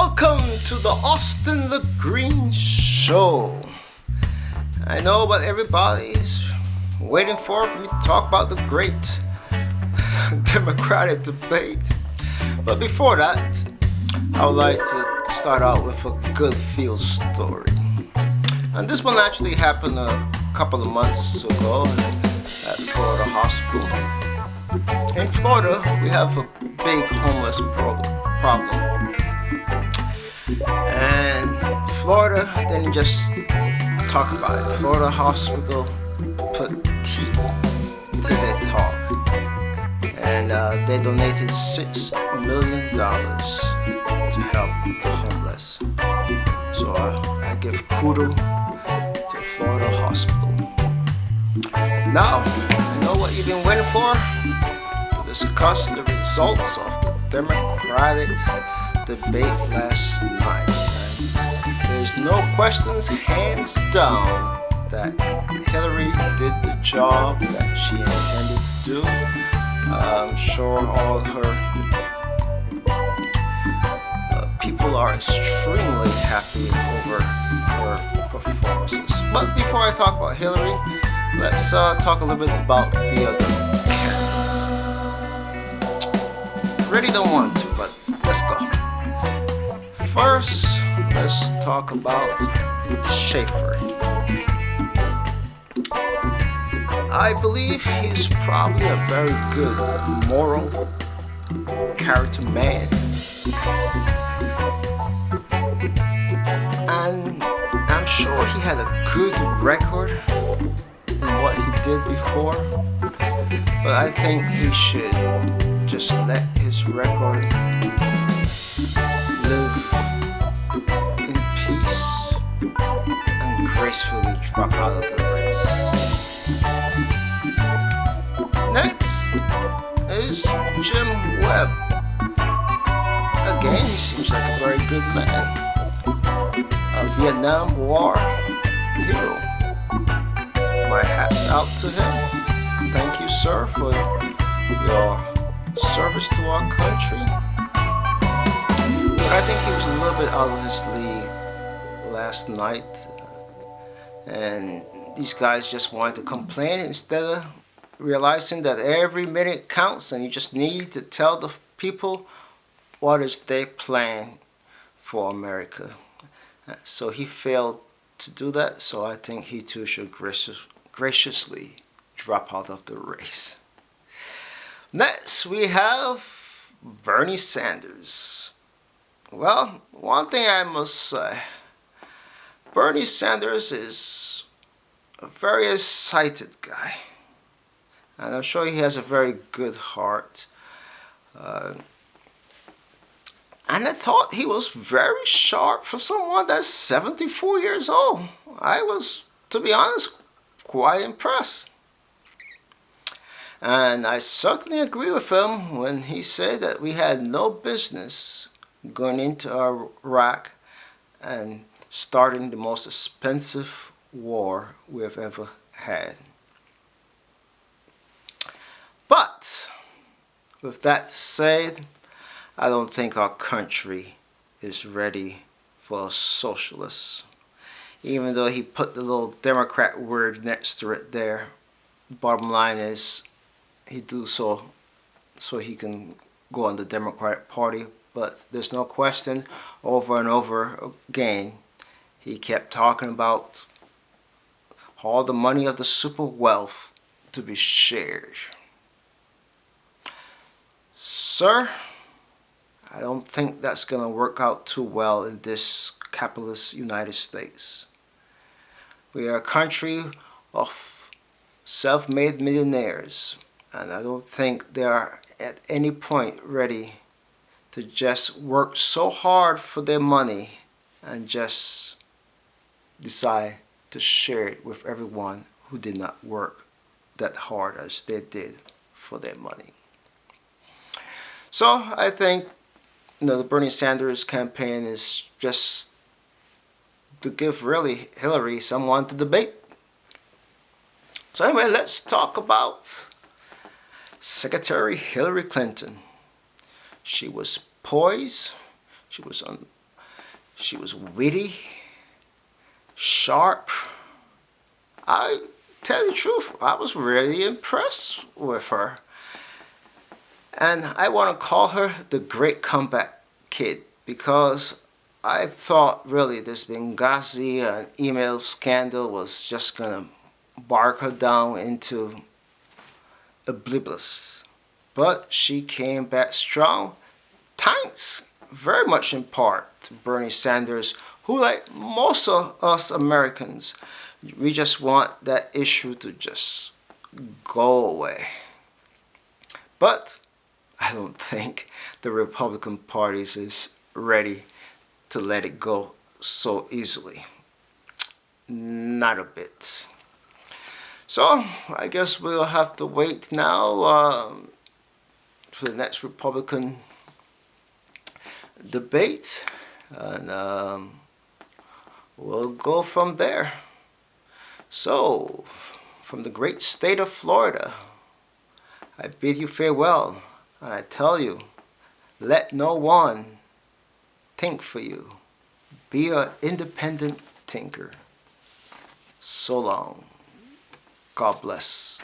Welcome to the Austin LeGreen Show. I know what everybody's waiting for me to talk about the great Democratic debate. But before that, I would like to start out with a good feel story. And this one actually happened a couple of months ago at Florida Hospital. In Florida, we have a big homeless problem. And Florida didn't just talk about it. Florida Hospital put teeth to their talk. And they donated $6 million to help the homeless. So I give kudos to Florida Hospital. Now, I know what you've been waiting for, to discuss the results of the Democratic debate last night. And there's no questions, hands down, that Hillary did the job that she intended to do. I'm sure all her people are extremely happy over her performances. But before I talk about Hillary, let's talk a little bit about the other candidates. Really don't want to, but let's go. First, let's talk about Schaefer. I believe he's probably a very good moral character man. And I'm sure he had a good record in what he did before. But I think he should just let his record live in peace and gracefully drop out of the race. Next is Jim Webb. Again, he seems like a very good man. A Vietnam War hero. My hat's out to him. Thank you, sir, for your service to our country. But I think he was a little bit out of his league last night. And these guys just wanted to complain instead of realizing that every minute counts and you just need to tell the people what is their plan for America. So he failed to do that, so I think he too should graciously drop out of the race. Next, we have Bernie Sanders. Well, one thing I must say, Bernie Sanders is a very excited guy. And I'm sure he has a very good heart. And I thought he was very sharp for someone that's 74 years old. I was, to be honest, quite impressed. And I certainly agree with him when he said that we had no business going into Iraq and starting the most expensive war we've ever had. But with that said, I don't think our country is ready for a socialist. Even though he put the little Democrat word next to it there, bottom line is he do so he can go on the Democratic Party. But there's no question, over and over again, he kept talking about all the money of the super wealth to be shared. Sir, I don't think that's going to work out too well in this capitalist United States. We are a country of self-made millionaires, and I don't think they are at any point ready to just work so hard for their money and just decide to share it with everyone who did not work that hard as they did for their money. So I think the Bernie Sanders campaign is just to give really Hillary someone to debate. So anyway, let's talk about Secretary Hillary Clinton. She was poised, she was She was witty, sharp. I tell you the truth, I was really impressed with her. And I want to call her the Great Comeback Kid because I thought really this Benghazi email scandal was just going to bark her down into oblivious. But she came back strong, thanks very much in part to Bernie Sanders, who, like most of us Americans, we just want that issue to just go away. But I don't think the Republican Party is ready to let it go so easily. Not a bit. So I guess we'll have to wait now for the next Republican debate, and we'll go from there. So, from the great state of Florida, I bid you farewell, and I tell you, let no one think for you. Be an independent thinker. So long. God bless.